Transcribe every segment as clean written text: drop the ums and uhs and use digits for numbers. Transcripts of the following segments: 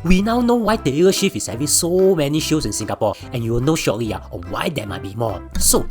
We now know why Taylor Swift is having so many shows in Singapore, and you will know shortly on why there might be more. So,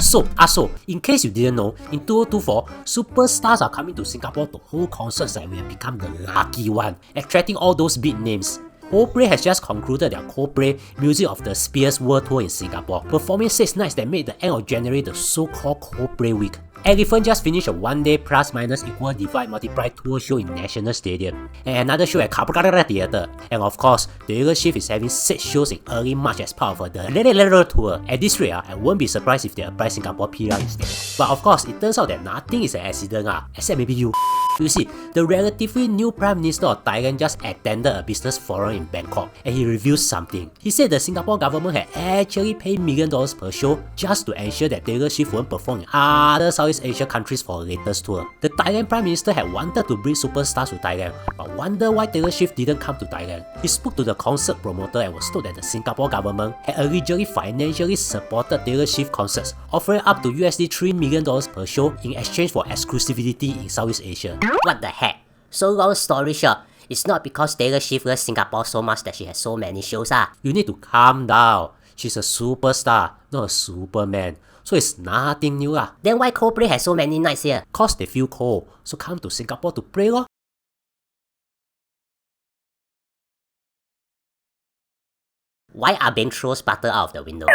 in case you didn't know, in 2024, superstars are coming to Singapore to hold concerts and we have become the lucky one, attracting all those big names. Coldplay has just concluded their Coldplay Music of the Spheres World Tour in Singapore, performing 6 nights that made the end of January the so-called Coldplay Week. Elephant just finished a one-day plus-minus-equal divide multiply tour show in National Stadium, and another show at Capocana Theatre. And of course, Taylor Swift is having 6 shows in early March as part of the Little Tour. At this rate, I won't be surprised if they apply Singapore PR instead. But of course, it turns out that nothing is an accident, except maybe you. You see, the relatively new Prime Minister of Thailand just attended a business forum in Bangkok, and he revealed something. He said the Singapore government had actually paid $1 million per show just to ensure that Taylor Swift won't perform in other Southeast Asia countries for her latest tour. The Thailand Prime Minister had wanted to bring superstars to Thailand, but wondered why Taylor Swift didn't come to Thailand. He spoke to the concert promoter and was told that the Singapore government had originally financially supported Taylor Swift concerts, offering up to $3 million per show in exchange for exclusivity in Southeast Asia. What the heck? So long story short, it's not because Taylor Swift loves Singapore so much that she has so many shows. You need to calm down. She's a superstar, not a superman. So it's nothing new . Then why Coldplay has so many nights here? Cause they feel cold, so come to Singapore to play lor. Why are Ben throws butter out of the window?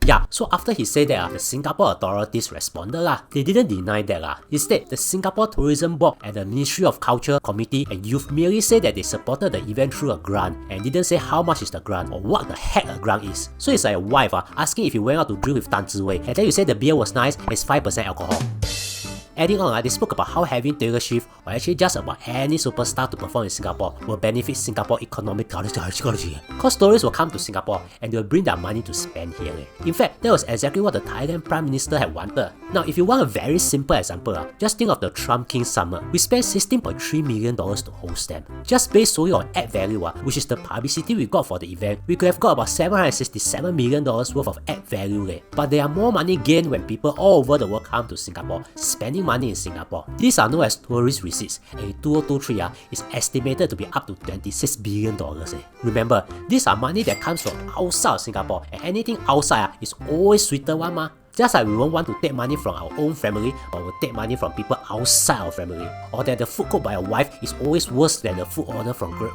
Yeah, so after he said that, the Singapore authorities responded . They didn't deny that . Instead, the Singapore Tourism Board and the Ministry of Culture, Committee and Youth merely said that they supported the event through a grant and didn't say how much is the grant or what the heck a grant is. So it's like a wife asking if you went out to drink with Tan Ziwei and then you say the beer was nice and it's 5% alcohol. Adding on, they spoke about how having Taylor Swift, or actually just about any superstar to perform in Singapore, will benefit Singapore economically. Cause tourists will come to Singapore and they will bring their money to spend here. In fact, that was exactly what the Thailand Prime Minister had wanted. Now, if you want a very simple example, just think of the Trump King Summer. We spent $16.3 million to host them. Just based solely on ad value, which is the publicity we got for the event, we could have got about $767 million worth of ad value. But there are more money gained when people all over the world come to Singapore, spending money in Singapore. These are known as tourist receipts, and in 2023 is estimated to be up to $26 billion. Remember, these are money that comes from outside of Singapore, and anything outside is always sweeter one . Just like we won't want to take money from our own family, but we'll take money from people outside our family. Or that the food cooked by a wife is always worse than the food ordered from Grab.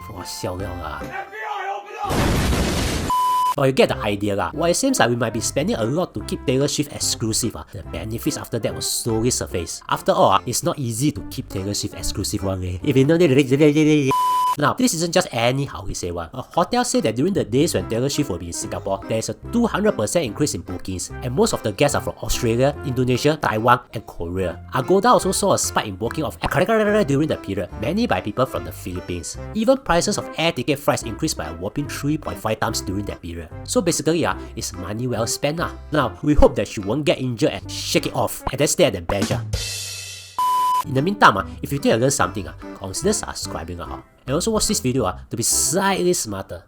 But you get the idea . While it seems like we might be spending a lot to keep Taylor Swift exclusive, the benefits after that will slowly surface. After all, it's not easy to keep Taylor Swift exclusive one . If you know that. Now, this isn't just anyhow we say one. A hotel said that during the days when Taylor Swift will be in Singapore, there is a 200% increase in bookings, and most of the guests are from Australia, Indonesia, Taiwan, and Korea. Agoda also saw a spike in booking of during the period, many by people from the Philippines. Even prices of air ticket flights increased by a whopping 3.5 times during that period. So basically, it's money well spent . Now, we hope that she won't get injured and shake it off, and then stay at the bench . In the meantime, if you think you learned something, consider subscribing . And also watch this video to be slightly smarter.